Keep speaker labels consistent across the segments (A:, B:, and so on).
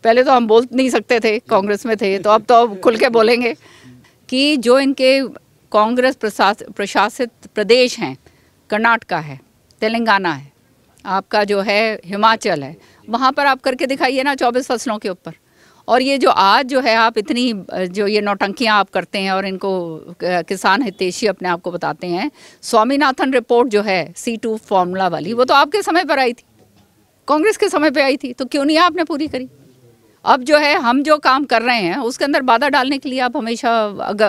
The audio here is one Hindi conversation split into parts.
A: पहले तो हम बोल नहीं सकते थे, कांग्रेस में थे, तो अब खुल के बोलेंगे कि जो इनके कांग्रेस प्रशासित प्रदेश हैं, कर्नाटका है, तेलंगाना है, आपका जो है हिमाचल है, वहाँ पर आप करके दिखाइए ना 24 फसलों के ऊपर। और ये जो आज जो है आप इतनी जो ये नौटंकियाँ आप करते हैं और इनको किसान हितैषी अपने आप को बताते हैं, स्वामीनाथन रिपोर्ट जो है C2 फॉर्मूला वाली, वो तो आपके समय पर आई थी, कांग्रेस के समय पे आई थी, तो क्यों नहीं आपने पूरी करी? अब जो है हम जो काम कर रहे हैं उसके अंदर बाधा डालने के लिए आप हमेशा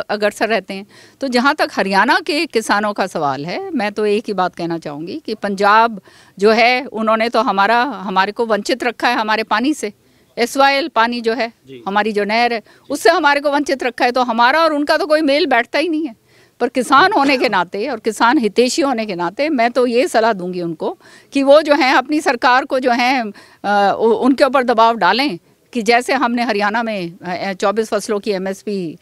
A: अग्रसर रहते हैं। तो जहाँ तक हरियाणा के किसानों का सवाल है, मैं तो एक ही बात कहना चाहूँगी कि पंजाब जो है उन्होंने तो हमारे को वंचित रखा है हमारे पानी से। SYL पानी जो है, हमारी जो नहर है, उससे हमारे को वंचित रखा है। तो हमारा और उनका तो कोई मेल बैठता ही नहीं है। पर किसान होने के नाते और किसान हितैषी होने के नाते मैं तो ये सलाह दूंगी उनको कि वो जो है अपनी सरकार को जो है उनके ऊपर दबाव डालें कि जैसे हमने हरियाणा में 24 फसलों की MSP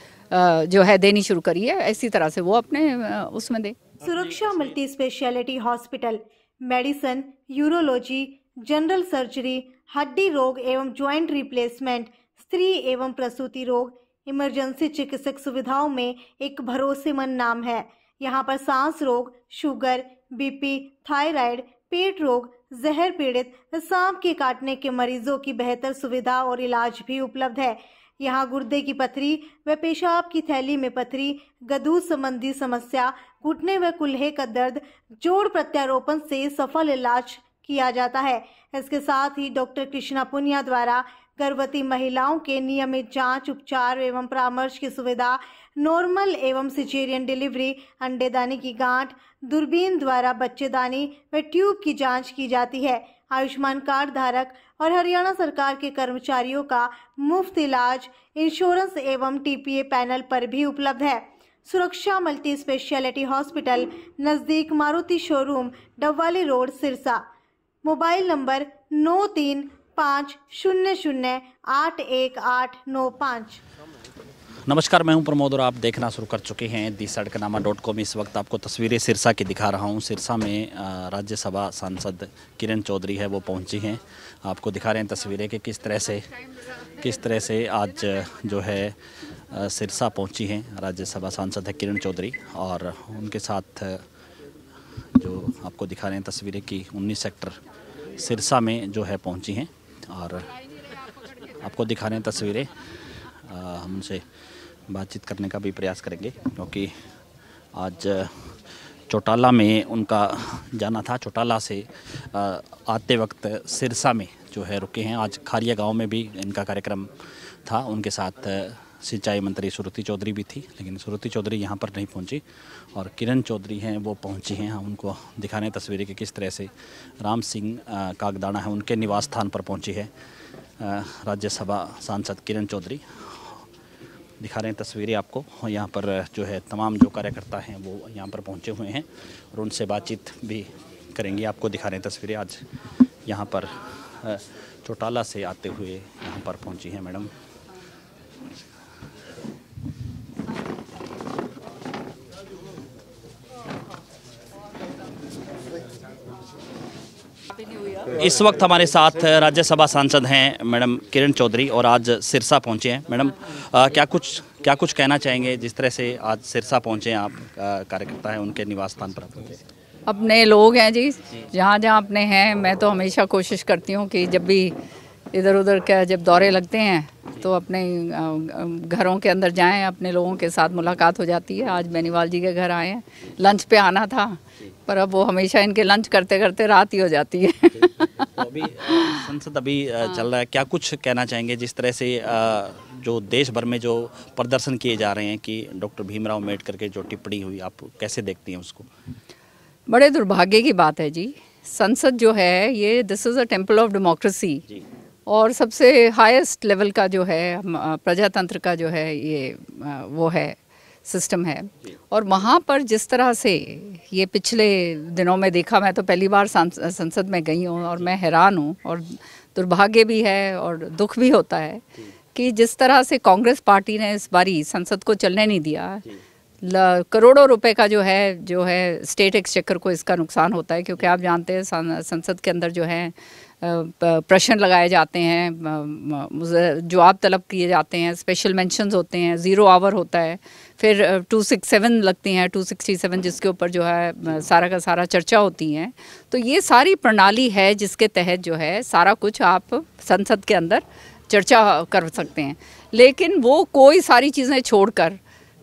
A: जो है देनी शुरू करी है, ऐसी तरह से वो अपने उसमें दे।
B: सुरक्षा multi speciality hospital medicine, urology, general surgery, हड्डी रोग एवं ज्वाइंट रिप्लेसमेंट, स्त्री एवं प्रसूति रोग, इमरजेंसी चिकित्सक सुविधाओं में एक भरोसेमंद नाम है। यहाँ पर सांस रोग, शुगर, BP, थायराइड, पेट रोग, जहर पीड़ित, सांप के काटने के मरीजों की बेहतर सुविधा और इलाज भी उपलब्ध है। यहाँ गुर्दे की पथरी व पेशाब की थैली में पथरी, गदू संबंधी समस्या, घुटने व कुल्हे का दर्द, जोड़ प्रत्यारोपण से सफल इलाज किया जाता है। इसके साथ ही डॉक्टर कृष्णा पुनिया द्वारा गर्भवती महिलाओं के नियमित जांच, उपचार एवं परामर्श की सुविधा, नॉर्मल एवं सिजेरियन डिलीवरी, अंडेदानी की गांठ, दूरबीन द्वारा बच्चेदानी व ट्यूब की जांच की जाती है। आयुष्मान कार्ड धारक और हरियाणा सरकार के कर्मचारियों का मुफ्त इलाज इंश्योरेंस एवं TPA पैनल पर भी उपलब्ध है। सुरक्षा मल्टी स्पेशलिटी हॉस्पिटल नजदीक Maruti showroom, Dabwali road, Sirsa. Mobile number 9350081895।
C: नमस्कार, मैं हूं प्रमोद और आप देखना शुरू कर चुके हैं दी-सड़कनामा.com। इस वक्त आपको तस्वीरें सिरसा की दिखा रहा हूं। सिरसा में राज्यसभा सांसद किरण चौधरी है, वो पहुंची हैं। आपको दिखा रहे हैं तस्वीरें कि किस तरह से आज जो है सिरसा पहुंची हैं राज्यसभा सांसद है किरण चौधरी, और उनके साथ जो आपको दिखा रहे हैं तस्वीरें कि 19 सेक्टर सिरसा में जो है पहुंची हैं। और आपको दिखा रहे हैं तस्वीरें, हम उनसे बातचीत करने का भी प्रयास करेंगे क्योंकि आज चौटाला में उनका जाना था। चौटाला से आते वक्त सिरसा में जो है रुके हैं। आज खारिया गांव में भी इनका कार्यक्रम था। उनके साथ सिंचाई मंत्री सुरुति चौधरी भी थी, लेकिन सुरुति चौधरी यहाँ पर नहीं पहुँची और किरण चौधरी हैं वो पहुँची हैं। हम उनको दिखाने तस्वीरें कि किस तरह से राम सिंह कागदाना है उनके निवास स्थान पर पहुँची है राज्यसभा सांसद किरण चौधरी। दिखा रहे हैं तस्वीरें आपको। यहाँ पर जो है तमाम जो कार्यकर्ता हैं वो यहाँ पर पहुँचे हुए हैं और उनसे बातचीत भी करेंगे। आपको दिखा रहे हैं तस्वीरें आज यहाँ पर चौटाला से आते हुए यहाँ पर पहुँची हैं मैडम। इस वक्त हमारे साथ राज्यसभा सांसद हैं मैडम किरण चौधरी और आज सिरसा पहुंचे हैं। मैडम क्या कुछ कहना चाहेंगे जिस तरह से आज सिरसा पहुंचे हैं आप? कार्यकर्ता हैं उनके निवास स्थान पर पहुंचे।
A: अपने लोग हैं जी, जहाँ जहाँ अपने हैं। मैं तो हमेशा कोशिश करती हूँ कि जब भी इधर उधर का जब दौरे लगते हैं तो अपने घरों के अंदर जाएं, अपने लोगों के साथ मुलाकात हो जाती है। आज बेनीवाल जी के घर आए हैं, लंच पे आना था, पर अब वो हमेशा इनके लंच करते करते रात ही हो जाती है।
C: तो अभी संसद चल रहा है, क्या कुछ कहना चाहेंगे जिस तरह से जो देश भर में जो प्रदर्शन किए जा रहे हैं कि डॉक्टर भीमराव अम्बेडकर के जो टिप्पणी हुई, आप कैसे देखती हैं उसको?
A: बड़े दुर्भाग्य की बात है जी। संसद जो है ये this is a temple of democracy और सबसे हाईएस्ट लेवल का जो है प्रजातंत्र का जो है ये वो है सिस्टम है। और वहाँ पर जिस तरह से ये पिछले दिनों में देखा, मैं तो पहली बार संसद में गई हूँ और मैं हैरान हूँ और दुर्भाग्य भी है और दुख भी होता है कि जिस तरह से कांग्रेस पार्टी ने इस बारी संसद को चलने नहीं दिया। करोड़ों रुपए का जो है स्टेट एक्सचेकर को इसका नुकसान होता है, क्योंकि आप जानते हैं संसद के अंदर जो है प्रश्न लगाए जाते हैं, जवाब तलब किए जाते हैं, स्पेशल मेंशंस होते हैं, 0 आवर होता है, फिर 267 लगती हैं, 267 जिसके ऊपर जो है सारा का सारा चर्चा होती है। तो ये सारी प्रणाली है जिसके तहत जो है सारा कुछ आप संसद के अंदर चर्चा कर सकते हैं। लेकिन वो कोई सारी चीज़ें छोड़कर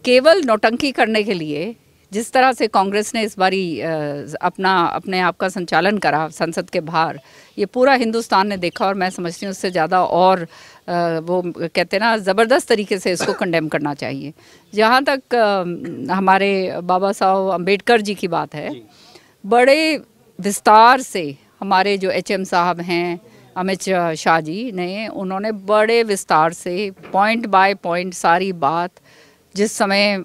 A: केवल नौटंकी करने के लिए जिस तरह से कांग्रेस ने इस बारी अपने आप का संचालन करा संसद के बाहर, ये पूरा हिंदुस्तान ने देखा और मैं समझती हूँ उससे ज़्यादा और वो कहते हैं ना ज़बरदस्त तरीके से इसको कंडेम करना चाहिए। जहाँ तक हमारे बाबा साहब अम्बेडकर जी की बात है, बड़े विस्तार से हमारे जो HM साहब हैं अमित शाह जी ने, उन्होंने बड़े विस्तार से पॉइंट बाय पॉइंट सारी बात, जिस समय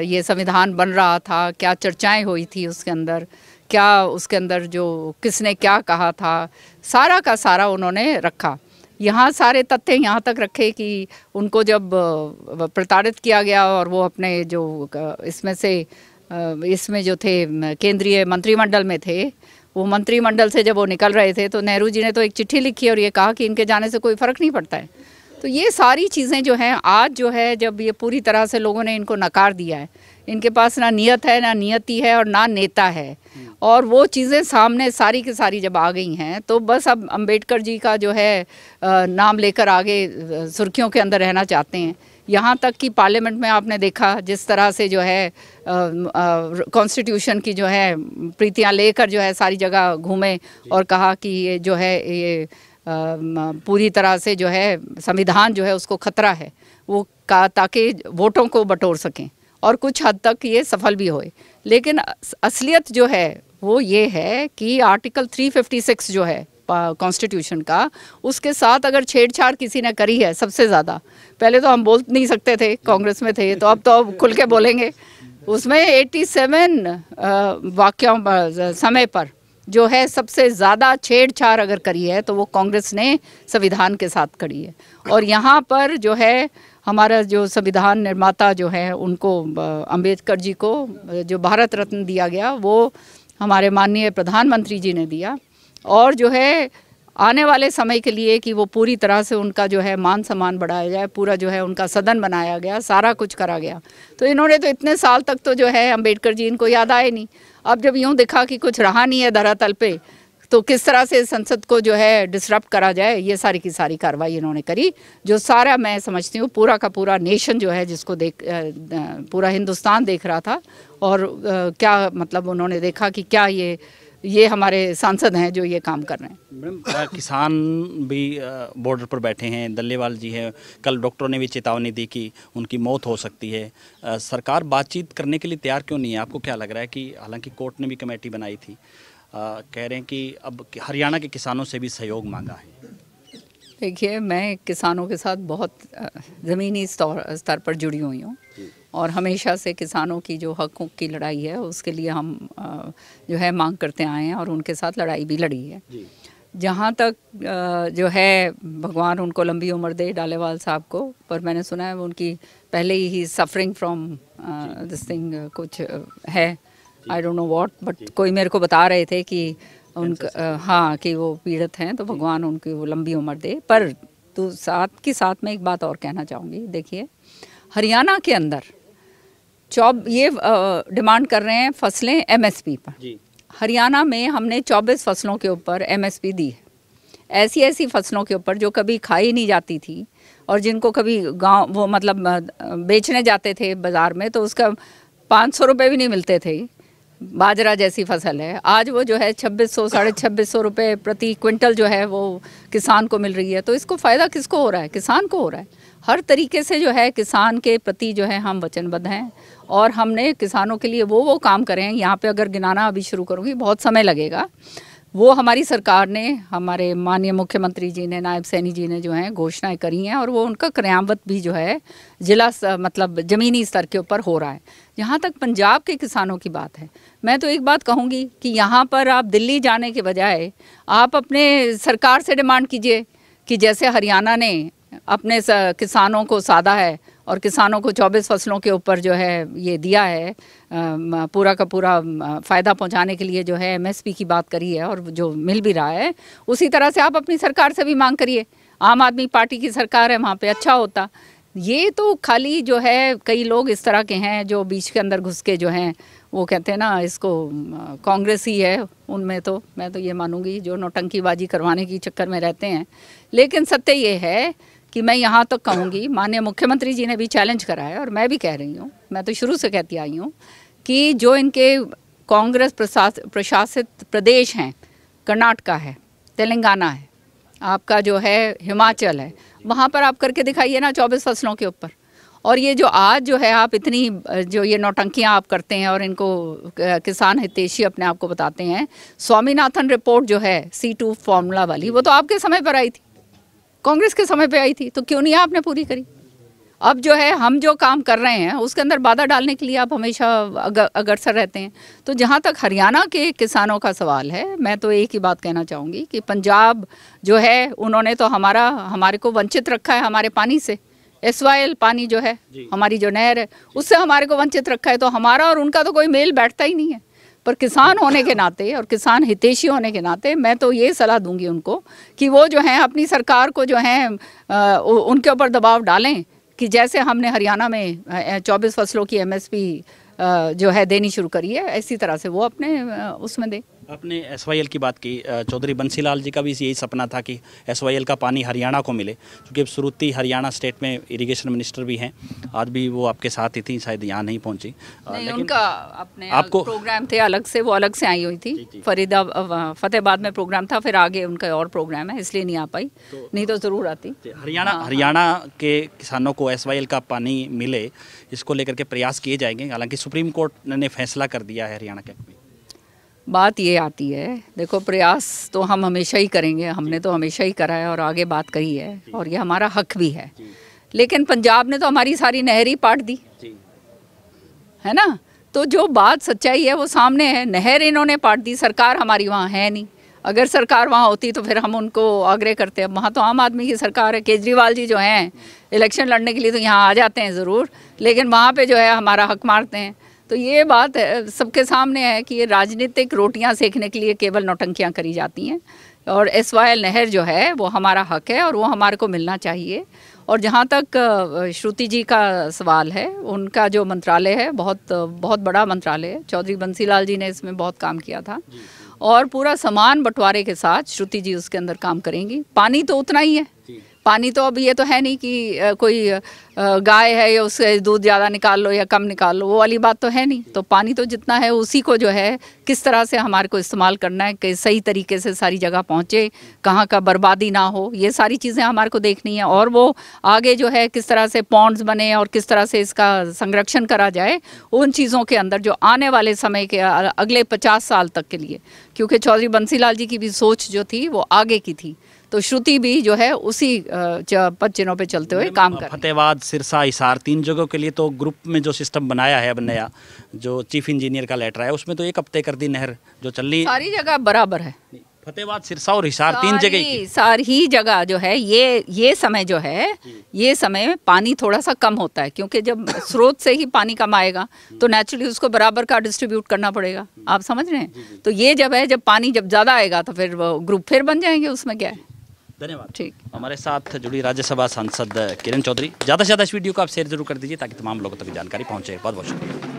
A: ये संविधान बन रहा था, क्या चर्चाएं हुई थी उसके अंदर, क्या उसके अंदर जो किसने क्या कहा था, सारा का सारा उन्होंने रखा। यहाँ सारे तथ्य यहाँ तक रखे कि उनको जब प्रताड़ित किया गया और वो अपने जो इसमें जो थे केंद्रीय मंत्रिमंडल में थे, वो मंत्रिमंडल से जब वो निकल रहे थे तो नेहरू जी ने तो एक चिट्ठी लिखी और ये कहा कि इनके जाने से कोई फ़र्क नहीं पड़ता है। तो ये सारी चीज़ें जो हैं आज जो है जब ये पूरी तरह से लोगों ने इनको नकार दिया है, इनके पास ना नियत है, ना नियति है और ना नेता है, और वो चीज़ें सामने सारी की सारी जब आ गई हैं तो बस अब अम्बेडकर जी का जो है नाम लेकर आगे सुर्खियों के अंदर रहना चाहते हैं। यहाँ तक कि पार्लियामेंट में आपने देखा जिस तरह से जो है कॉन्स्टिट्यूशन की जो है प्रीतियाँ लेकर जो है सारी जगह घूमे और कहा कि ये जो है ये पूरी तरह से जो है संविधान जो है उसको खतरा है, वो ताकि वोटों को बटोर सकें, और कुछ हद तक ये सफल भी होए। लेकिन असलियत जो है वो ये है कि आर्टिकल 356 जो है कॉन्स्टिट्यूशन का, उसके साथ अगर छेड़छाड़ किसी ने करी है सबसे ज़्यादा, पहले तो हम बोल नहीं सकते थे, कांग्रेस में थे, तो अब खुल के बोलेंगे। उसमें 87 वाक्यों समय पर जो है सबसे ज़्यादा छेड़छाड़ अगर करी है तो वो कांग्रेस ने संविधान के साथ करी है। और यहाँ पर जो है हमारा जो संविधान निर्माता जो है उनको अंबेडकर जी को जो भारत रत्न दिया गया वो हमारे माननीय प्रधानमंत्री जी ने दिया, और जो है आने वाले समय के लिए कि वो पूरी तरह से उनका जो है मान सम्मान बढ़ाया जाए, पूरा जो है उनका सदन बनाया गया, सारा कुछ करा गया। तो इन्होंने तो इतने साल तक तो जो है अम्बेडकर जी इनको याद आए नहीं। अब जब यूँ दिखा कि कुछ रहा नहीं है धरातल पे, तो किस तरह से संसद को जो है डिसरप्ट करा जाए, ये सारी की सारी कार्रवाई इन्होंने करी, जो सारा मैं समझती हूँ पूरा का पूरा नेशन जो है जिसको पूरा हिंदुस्तान देख रहा था। और क्या मतलब उन्होंने देखा कि क्या ये हमारे सांसद हैं जो ये काम कर रहे हैं।
C: मैडम, किसान भी बॉर्डर पर बैठे हैं, दल्लेवाल जी हैं, कल डॉक्टरों ने भी चेतावनी दी कि उनकी मौत हो सकती है। सरकार बातचीत करने के लिए तैयार क्यों नहीं है? आपको क्या लग रहा है कि हालांकि कोर्ट ने भी कमेटी बनाई थी, कह रहे हैं कि अब हरियाणा के किसानों से भी सहयोग मांगा है।
A: देखिए, मैं किसानों के साथ बहुत ज़मीनी स्तर पर जुड़ी हुई हूँ और हमेशा से किसानों की जो हकों की लड़ाई है उसके लिए हम जो है मांग करते आए हैं और उनके साथ लड़ाई भी लड़ी है। जहाँ तक जो है भगवान उनको लंबी उम्र दे डालेवाल साहब को, पर मैंने सुना है उनकी पहले ही सफरिंग फ्रॉम दिस थिंग कुछ है, I don't know what, but कोई मेरे को बता रहे थे कि उनका हाँ कि वो पीड़ित हैं, तो भगवान उनकी वो लंबी उम्र दे। पर तो साथ में एक बात और कहना चाहूँगी। देखिए, हरियाणा के अंदर ये डिमांड कर रहे हैं फसलें MSP पर जी। हरियाणा में हमने 24 फसलों के ऊपर MSP दी है, ऐसी फसलों के ऊपर जो कभी खाई नहीं जाती थी और जिनको कभी गांव वो मतलब बेचने जाते थे बाज़ार में तो उसका 500 रुपये भी नहीं मिलते थे। बाजरा जैसी फसल है, आज वो जो है 2600 2650 रुपये प्रति क्विंटल जो है वो किसान को मिल रही है। तो इसको फ़ायदा किसको हो रहा है? किसान को हो रहा है। हर तरीके से जो है किसान के प्रति जो है हम वचनबद्ध हैं और हमने किसानों के लिए वो काम करें। यहाँ पे अगर गिनाना अभी शुरू करूँगी बहुत समय लगेगा। वो हमारी सरकार ने, हमारे माननीय मुख्यमंत्री जी ने, नायब सैनी जी ने जो है घोषणाएं करी हैं और वो उनका क्रियान्वयन भी जो है जिला मतलब ज़मीनी स्तर के ऊपर हो रहा है। जहाँ तक पंजाब के किसानों की बात है, मैं तो एक बात कहूँगी कि यहाँ पर आप दिल्ली जाने के बजाय आप अपने सरकार से डिमांड कीजिए कि जैसे हरियाणा ने अपने किसानों को साधा है और किसानों को 24 फसलों के ऊपर जो है ये दिया है, पूरा का पूरा फ़ायदा पहुंचाने के लिए जो है MSP की बात करी है और जो मिल भी रहा है, उसी तरह से आप अपनी सरकार से भी मांग करिए। आम आदमी पार्टी की सरकार है, वहाँ पे अच्छा होता। ये तो खाली जो है कई लोग इस तरह के हैं जो बीच के अंदर घुस के जो हैं वो कहते हैं ना इसको कांग्रेस ही है, उनमें तो मैं तो ये मानूंगी जो नौटंकीबाजी करवाने की चक्कर में रहते हैं। लेकिन सत्य ये है कि मैं यहाँ तक कहूँगी, माननीय मुख्यमंत्री जी ने भी चैलेंज करा है और मैं भी कह रही हूँ, मैं तो शुरू से कहती आई हूँ कि जो इनके कांग्रेस प्रशासित प्रदेश हैं, कर्नाटका है, तेलंगाना है, आपका जो है हिमाचल है, वहाँ पर आप करके दिखाइए ना 24 फसलों के ऊपर। और ये जो आज जो है आप इतनी जो ये नौटंकियाँ आप करते हैं और इनको किसान हितैषी अपने आप को बताते हैं, स्वामीनाथन रिपोर्ट जो है C2 फॉर्मूला वाली, वो तो आपके समय पर आई थी, कांग्रेस के समय पे आई थी, तो क्यों नहीं आपने पूरी करी? अब जो है हम जो काम कर रहे हैं उसके अंदर बाधा डालने के लिए आप हमेशा अग्रसर रहते हैं। तो जहाँ तक हरियाणा के किसानों का सवाल है, मैं तो एक ही बात कहना चाहूँगी कि पंजाब जो है उन्होंने तो हमारे को वंचित रखा है हमारे पानी से। SYL पानी जो है, हमारी जो नहर है, उससे हमारे को वंचित रखा है। तो हमारा और उनका तो कोई मेल बैठता ही नहीं है। पर किसान होने के नाते और किसान हितैषी होने के नाते मैं तो ये सलाह दूंगी उनको कि वो जो है अपनी सरकार को जो है उनके ऊपर दबाव डालें कि जैसे हमने हरियाणा में 24 फसलों की MSP जो है देनी शुरू करी है, इसी तरह से वो अपने उसमें दे।
C: आपने SYL की बात की, चौधरी बंसीलाल जी का भी यही सपना था कि SYL का पानी हरियाणा को मिले, क्योंकि अब श्रुति हरियाणा स्टेट में इरिगेशन मिनिस्टर भी हैं, आज भी वो आपके साथ ही थी, शायद यहाँ नहीं पहुँची।
A: लेकिन उनका अपने आपको प्रोग्राम थे अलग से, वो अलग से आई हुई थी। फतेहाबाद में प्रोग्राम था, फिर आगे उनका और प्रोग्राम है, इसलिए नहीं आ पाई, नहीं तो ज़रूर आती।
C: हरियाणा के किसानों को SYL का पानी मिले, इसको लेकर के प्रयास किए जाएंगे। हालांकि सुप्रीम कोर्ट ने फैसला कर दिया है हरियाणा के में।
A: बात ये आती है, देखो प्रयास तो हम हमेशा ही करेंगे, हमने तो हमेशा ही करा है और आगे बात करी है और ये हमारा हक भी है। लेकिन पंजाब ने तो हमारी सारी नहर ही पाट दी है ना। तो जो बात सच्चाई है वो सामने है, नहर इन्होंने पाट दी, सरकार हमारी वहाँ है नहीं। अगर सरकार वहाँ होती तो फिर हम उनको आग्रह करते। अब वहाँ तो आम आदमी की सरकार है, केजरीवाल जी जो हैं इलेक्शन लड़ने के लिए तो यहाँ आ जाते हैं ज़रूर, लेकिन वहाँ पे जो है हमारा हक मारते हैं। तो ये बात सबके सामने है कि ये राजनीतिक रोटियां सेकने के लिए केवल नौटंकियां करी जाती हैं और SYL नहर जो है वो हमारा हक है और वो हमारे को मिलना चाहिए। और जहाँ तक श्रुति जी का सवाल है, उनका जो मंत्रालय है बहुत बड़ा मंत्रालय है, चौधरी बंसीलाल जी ने इसमें बहुत काम किया था और पूरा समान बंटवारे के साथ श्रुति जी उसके अंदर काम करेंगी। पानी तो उतना ही है, पानी तो अब ये तो है नहीं कि कोई गाय है या उससे दूध ज़्यादा निकाल लो या कम निकाल लो, वो वाली बात तो है नहीं। तो पानी तो जितना है उसी को जो है किस तरह से हमारे को इस्तेमाल करना है कि सही तरीके से सारी जगह पहुँचे, कहाँ का बर्बादी ना हो, ये सारी चीज़ें हमारे को देखनी है। और वो आगे जो है किस तरह से पॉन्ड्स बने और किस तरह से इसका संरक्षण करा जाए, उन चीज़ों के अंदर जो आने वाले समय के अगले 50 साल तक के लिए, क्योंकि चौधरी बंसीलाल जी की भी सोच जो थी वो आगे की थी, तो श्रुति भी जो है उसी पद चिन्हों पे चलते हुए काम कर।
C: फतेहाबाद, सिरसा, हिसार 3 जगहों के लिए तो ग्रुप में जो सिस्टम बनाया है अब नया, जो चीफ इंजीनियर का लेटर है, उसमें तो 1 हफ्ते कर दी नहर जो चल रही,
A: सारी जगह बराबर है।
C: फतेहाबाद, सिरसा और हिसार 3 जगह,
A: सारी जगह जो है ये समय जो है, ये समय में पानी थोड़ा सा कम होता है, क्योंकि जब स्रोत से ही पानी कम आएगा तो नेचुरली उसको बराबर का डिस्ट्रीब्यूट करना पड़ेगा। आप समझ रहे हैं? तो ये जब पानी जब ज़्यादा आएगा तो फिर वो ग्रुप फिर बन जाएंगे, उसमें क्या है।
C: धन्यवाद।
A: ठीक,
C: हमारे साथ जुड़ी राज्यसभा सांसद किरण चौधरी। ज़्यादा से ज़्यादा इस वीडियो को आप शेयर जरूर कर दीजिए ताकि तमाम लोगों तक जानकारी पहुंचे। बहुत बहुत शुक्रिया।